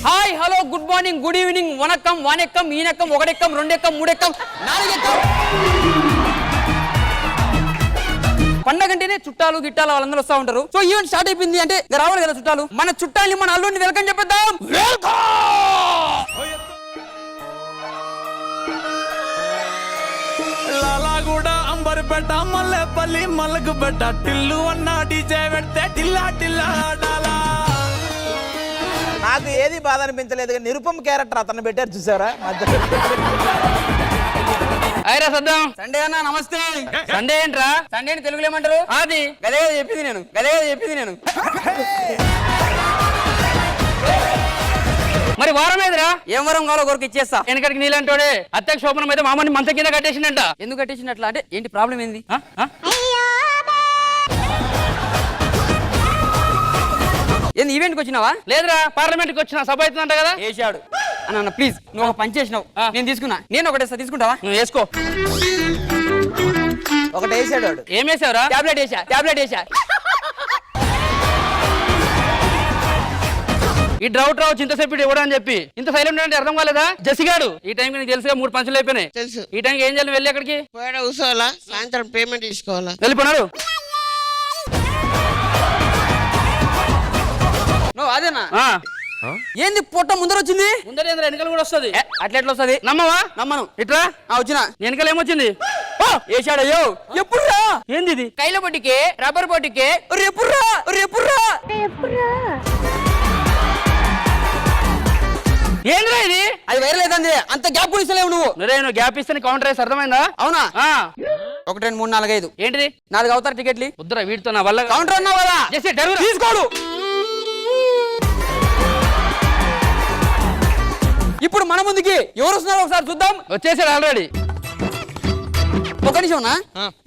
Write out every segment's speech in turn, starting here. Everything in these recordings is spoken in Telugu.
Hi hello good morning good evening వనక్కం వానెక్కం ఈనెక్కం ఒకటెక్కం రెండెక్కం మూడెక్కం నాలుగెక్కం. పండగంటేనే చుట్టాలు గిట్టాలు వాళ్ళందరూ వస్తూ ఉంటారు. సో ఈవెంట్ స్టార్ట్ అయిపోయింది అంటే రావాలి కదా చుట్టాలు. మన చుట్టాలని మన అల్లుడిని వెల్కమ్ చెప్పేద్దాం. లాలాగూడ అంబర్పేట మల్లెపల్లి మల్లకుపేట టిల్లు అన్న డీజే పెడితే టిల్లా టిల్లా డాలా. నాకు ఏది బాధ అనిపించలేదు, నిరుపమ క్యారెక్టర్ అతను పెట్టారు చూసారా. అయిరా సద్దాం. సండే అన్న నమస్తే. సండే ఏంట్రా? సండే అని తెలుగులో ఏమంటారు? అది గదే చెప్పింది నేను. మరి వారం ఏదిరా? ఏం వరం కావాలో కొరకు ఇచ్చేస్తా. వెనకడికి నీళ్ళంటోడే అత్యక్ష శోభనం అయితే మామని మంచం కింద కట్టేసిండంట. ఎందుకు కట్టేసినట్లా అంటే ఏంటి ప్రాబ్లం ఏంది? ఏంది ఈవెంట్కి వచ్చినావా? లేదురా పార్లమెంట్కి వచ్చినా. సభ అవుతుందంట కదా. వేసాడు అన్న ప్లీజ్ నువ్వు ఒక పని చేసినావు, నేను తీసుకున్నా. నేను ఒకటేస్తా, తీసుకుంటావా? నువ్వు వేసుకో. ఒకటి వేసాడు వాడు. ఏం వేసావురా? టాబ్లెట్ వేసా. ఈ డ్రౌట్ రావచ్చు ఇంతసేపు ఇవ్వడం అని చెప్పి ఇంత సైలెంట్ అంటే అర్థం కాలేదా? జసిగాడు ఈ టైంకి నీకు తెలుసుగా 3 పంచులు అయిపోయినాయి. తెలుసు. ఈ టైంకి ఏం చేయాలి? వెళ్ళి ఎక్కడికి కూర్చోవాలా? సాయంత్రం పేమెంట్ తీసుకోవాలా? వెళ్ళిపోయినారు. అదేనా? ఏంది పొట్ట ముందర వచ్చింది? ముందర వెనకలు కూడా వస్తుంది. అట్లా ఎట్లా వస్తుంది? నమ్మవా? నమ్మను. ఇట్లా వచ్చిన వెనకలు ఏమొచ్చింది? వేసాడయ్యో. ఎప్పుడు రా? ఏంది ఇది? కైల పొట్టికే రబ్బర్ పొట్టికే రెప్పుర్రా. ఏంద్రా ఇది? అది వైరల్ అవుతుంది. అంత గ్యాప్ కూడా ఇస్తలేవు నువ్వు. నువ్వు గ్యాప్ ఇస్తే కౌంటర్ వేసి అర్థమైందా? అవునా? 1 2 3 4 5 ఏంటిది? 4 అవుతారు టికెట్లు. వద్దురా వీటితో నా వల్ల. కౌంటర్ అన్నావు కదా, తీసుకోడు. ఇప్పుడు మన ముందుకి ఎవరు వస్తున్నారో ఒకసారి చూద్దాం. వచ్చేసాడు ఆల్రెడీ. ఒక నిమిషం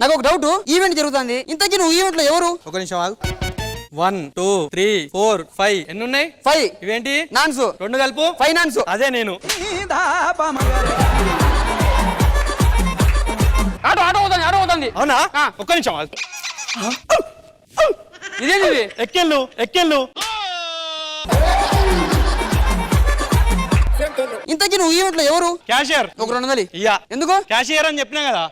నాకు ఒక డౌట్. ఈవెంట్ జరుగుతుంది, ఇంతకీ నువ్వు ఈవెంట్ లో ఎవరు? ఒక నిమిషం ఆగు. 1 2 3 4 5 ఎన్ని ఉన్నాయి? 5. ఇవేంటి? నాన్స్ 2 కలుపు. 5 నాన్స్. అదే నేను. ఆటో అవుతుంది. అవునా? ఒక్క నిమిషం ఆగు. ఇదేంటి? ఎక్కెళ్ళు. ఇంతకీ నువ్వు ఈవెంట్ లో ఎవరు? క్యాషియర్. ఒక 200 ఇయ్యా. ఎందుకు? క్యాషియర్ అని చెప్పినా కదా.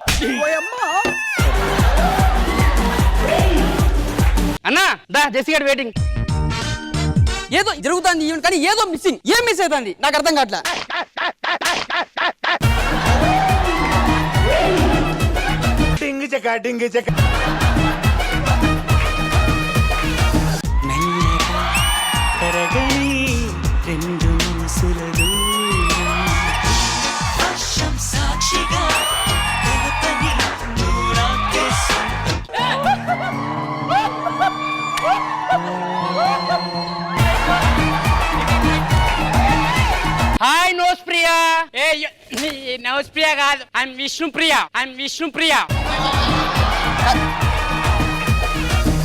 అన్నా దా జెసిగాడు వెయిటింగ్. ఏదో జరుగుతుంది ఈవెంట్ కానీ ఏదో మిస్సింగ్. ఏం మిస్ అవుతుంది నాకు అర్థం కావట్లే. డింగి చెక్క హాయ్ నోస్ ప్రియా. నోస్ ప్రియా కాదు, ఐఎమ్ విష్ణుప్రియ.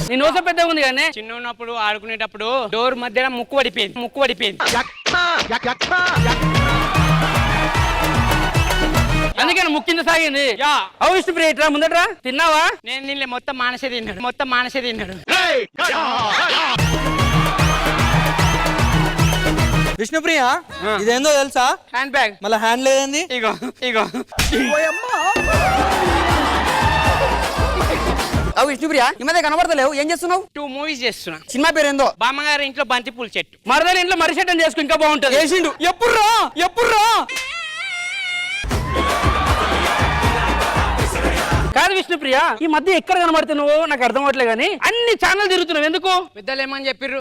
నీ నోస పెద్దగా ఉంది కానీ చిన్న ఉన్నప్పుడు ఆడుకునేటప్పుడు డోర్ మధ్యలో ముక్కు పడిపోయింది. అందుకని ముక్కింద సాగింది. విష్ణుప్రియ ఇట్రా ముందట్రా. తిన్నావా? నేను నిన్నే మొత్తం మానసే తిన్నాడు. విష్ణుప్రియ ఇదేందో తెలుసా? Hand bag. మళ్ళీ హ్యాండ్ లేదండి. ఇగో విష్ణుప్రియ ఈ మధ్య కనబడతలేవు, ఏం చేస్తున్నావు? 2 మూవీస్ చేస్తున్నా. సినిమా పేరు ఏందో? బామ్మగారి ఇంట్లో బంతి పూల చెట్టు. మరదల ఇంట్లో మర్రి చెట్టు చేసుకు ఇంకా బాగుంటుంది. చేసిండు. ఎప్పుడు కాదు విష్ణుప్రియ ఈ మధ్య ఎక్కడ కనబడుతున్నావు నాకు అర్థం అవట్లే గానీ అన్ని ఛానల్ తిరుగుతున్నావు ఎందుకు? పెద్దలు ఏమని చెప్పిర్రు?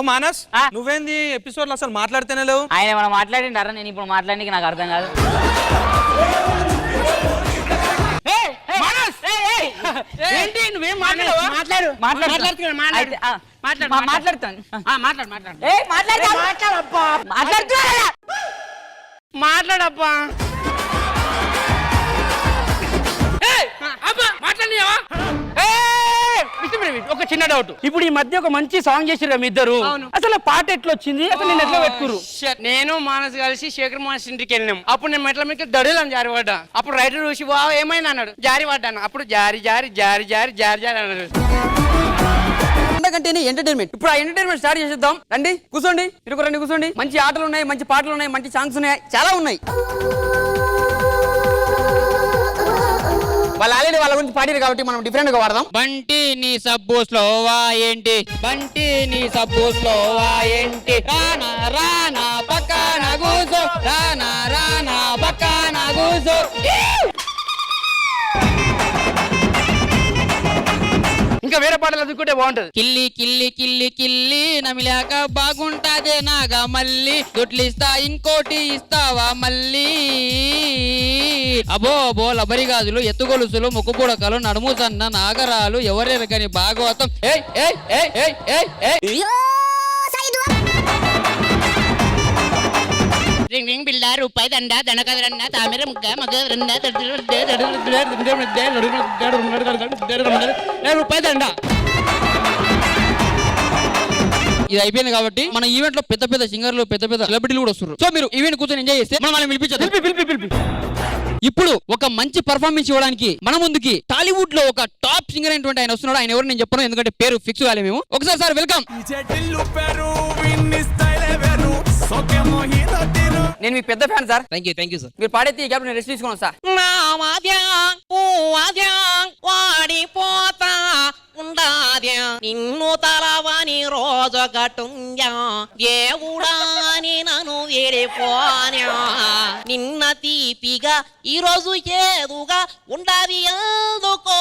మానస్ నువ్వేంది ఎపిసోడ్ అసలు మాట్లాడితేనే లేవు? ఆయన మనం మాట్లాడిండారా? నేను ఇప్పుడు మాట్లాడానికి నాకు అర్థం కాదు. ఏంటి నువ్వేం మాట్లాడబ్బా. ఒక చిన్న డౌట్. ఇప్పుడు ఈ మధ్య ఒక మంచి సాంగ్ చేసిర్రు మీ ఇద్దరు, అసలు ఆ పాట ఎట్లా వచ్చింది, అసలు నేను ఎట్లా పెట్టుకురు? నేను మానస్ కలిసి శేఖర్ మాస్ ఇంటికి వెళ్ళినాం. అప్పుడు నేను మెట్ల మీద దడులను జారి పడ్డా. అప్పుడు రైటర్ చూసి వా ఏమైంది అన్నాడు. జారి పడ్డాను. అప్పుడు జారి జారి జారి జారి జారి జారి అన్నాడు. ఎందుకంటే ఎంటర్టైన్మెంట్. ఇప్పుడు ఆ ఎంటర్టైన్మెంట్ స్టార్ట్ చేసేద్దాం. రండి కూర్చోండి, ఇరుకు రండి కూర్చోండి. మంచి ఆటలు ఉన్నాయి, మంచి పాటలు ఉన్నాయి, మంచి సాంగ్స్ ఉన్నాయి, చాలా ఉన్నాయి. వాళ్ళు ఆల్రెడీ వాళ్ళ గురించి పాడారు కాబట్టి మనం డిఫరెంట్ గా వాడదాం. బంటి నీ సబ్బు స్లోవా ఏంటి, బంటి నీ సబ్బు స్లోవా ఏంటి, రానా రానా పక్కన కూసో, రానా రానా పక్కన కూసో. ఇంకా వేరే పాటలు అందుకుంటే బాగుంటది. కిల్లి కిల్లి కిల్లి కిల్లి నమిలాక బాగుంటాదే నాగా మళ్ళీ దొడ్లు ఇస్తా ఇంకోటి ఇస్తావా మళ్ళీ. అబో అబో లబరి గాజులు ఎత్తుగొలుసులు ముక్కు పుడకలు నడుము సన్న నాగరాలు ఎవరెరగని భాగవతం. ఏయ్ ఏయ్ ఏయ్ ఏయ్ ఏయ్ ఏయ్ రింగ్ రింగ్ బిల్లా రూపాయి దండ దండకదరన్న తామిర ముగ్గ మగదరన్న రూపాయి దండ. ఇది అయిపోయింది కాబట్టి మన ఈవెంట్ లో పెద్ద పెద్ద సింగర్లు పెద్ద పెద్ద సెలబ్రిటీలు కూడా వస్తారు. సో మీరు ఈవెంట్ కూర్చొని ఎంజాయ్ చేస్తే మనం వాళ్ళని పిలిపించాలి. ఇప్పుడు ఒక మంచి పర్ఫార్మెన్స్ ఇవ్వడానికి మన ముందుకి టాలీవుడ్ లో ఒక టాప్ సింగర్ అయినటువంటి ఆయన వస్తున్నాడు. ఆయన ఎవరు నేను చెప్పను, ఎందుకంటే పేరు ఫిక్స్ కాలే మేము. ఒకసారి సార్ వెల్కమ్. నేను మీ పెద్ద fan sir. Thank you sir. మీరు పాడైతే ఈ గ్యాప్ నేను రెస్ట్ తీసుకున్నాను సార్. వాడిపోతా ఉండాద్యా నిన్ను తలవని రోజు గటుంగా దేవుడాని నన్ను వేడిపోనా నిన్న తీపిగా ఈరోజు ఏదుగా ఉండాది ఎందుకో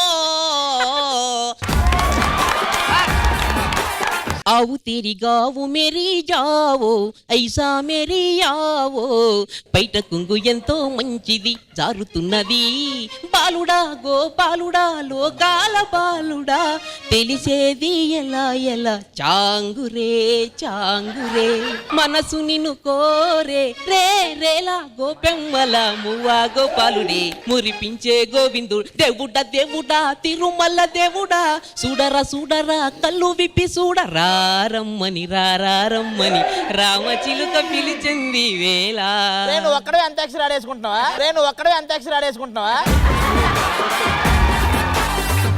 आओ तेरी गावो मेरी जावो ऐसा मेरी आवो బయట కుంగు ఎంతో మంచిది జారుతున్నది బాలుడా గోపాలుడా లోకాల బాలుడా తెలిసేది ఎలా ఎలా చాంగురే చాంగురే మనసు నిన్ను కోరే రే రేలా గోపెమ్మల మువ్వా గోపాలుడే మురిపించే గోవిందుడు దేవుడా దేవుడా తిరుమల దేవుడా చూడరా చూడరా కళ్ళు విప్పి చూడరా రమ్మని రారమ్మని రామచిలుక పిలిచింది వేళ. నేను ఒక్కడే అంత్యాక్షరి ఆడేసుకుంటున్నావా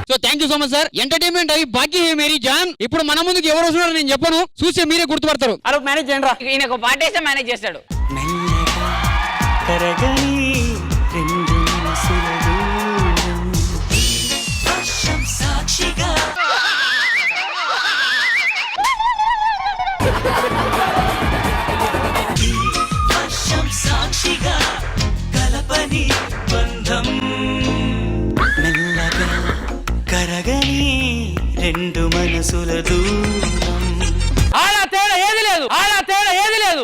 so thank you so much sir. Entertainment అవి బాకీ హే మేరీ జాన్. ఇప్పుడు మన ముందుకు ఎవరు వస్తున్నారో నేను చెప్పను, చూసే మీరే గుర్తుపడతారు. అలా మేనేజ్ చేయండి రా. ఈయన ఒక పాట వేస్తే మేనేజ్ చేస్తాడు. కరగని రెండు మనసుల దూరం. ఆలా తేడా ఏది లేదు.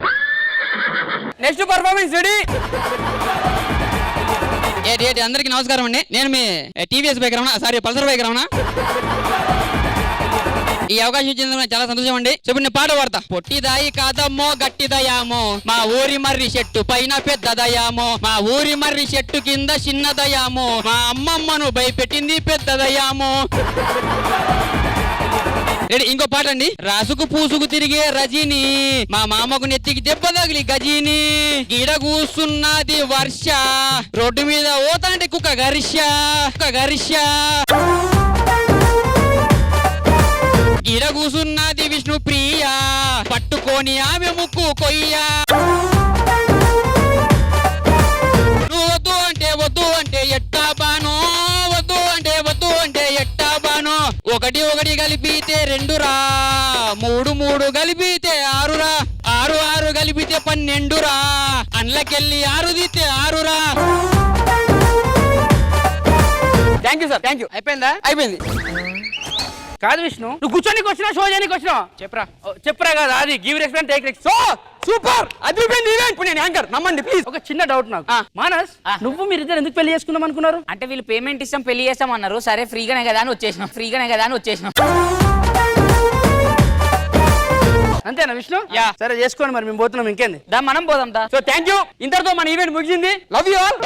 Next performance ready. అందరికి నమస్కారం అండి. నేను మీ TVS bike Ramana, sorry Pulsar bike Ramana. ఈ అవకాశం ఇచ్చింది చాలా సంతోషం అండి. చెప్పండి పాట పాడతా. పొట్టిదాయి కాదమ్మో గట్టిదయామో మా ఊరి మర్రి చెట్టు పైన పెద్దదయామో మా ఊరి మర్రి చెట్టు కింద చిన్నదయామో మా అమ్మమ్మను భయపెట్టింది పెద్దదయామో. రెడీ ఇంకో పాట అండి. రాసుకు పూసుకు తిరిగే రజీని మా మామకు నెత్తికి దెబ్బ తగిలి గజీని గీడ కూస్తున్నది వర్ష రోడ్డు మీద ఓతాంటి కుక్క గరిష గీడ కూసున్నది విష్ణు ప్రియ పట్టుకొని ఆమె ముక్కు కొయ్య. నువ్వు వద్దు అంటే ఎట్టా బాను వద్దు అంటే ఎట్టా బాను. ఒకటి కలిపితే 2 రా 3 కలిపితే 6 రా 6 కలిపితే 12 రా అండ్లకెళ్ళి 6 దితే 6 రా. Thank you sir. Thank you. అయిపోయింది. కాదు విష్ణు, నువ్వు కూర్చోనికి వచ్చినా షో చేయడానికి వచ్చినా చెప్పరా కాదు అది give respect take respect. So super అదిరిపోయింది ఈవెంట్. ఇప్పుడు నేను యాంకర్ నమ్మండి ప్లీజ్. ఒక చిన్న డౌట్ నాకు. మానస్, నువ్వు మీరిద్దరు ఎందుకు పెళ్లి చేసుకుందాం అనుకున్నారు? అంటే వీళ్ళు పేమెంట్ ఇస్తాం పెళ్లి చేస్తాం అన్నారు. సరే ఫ్రీగానే కదా అని వచ్చేసినాం. అంతేనా విష్ణు? సరే చేసుకోండి మరి, మేము పోతున్నాం. ఇంకేంది, మనం పోదాం దా. So thank you. ఇంతటితో మన ఈవెంట్ ముగిసింది. Love you all.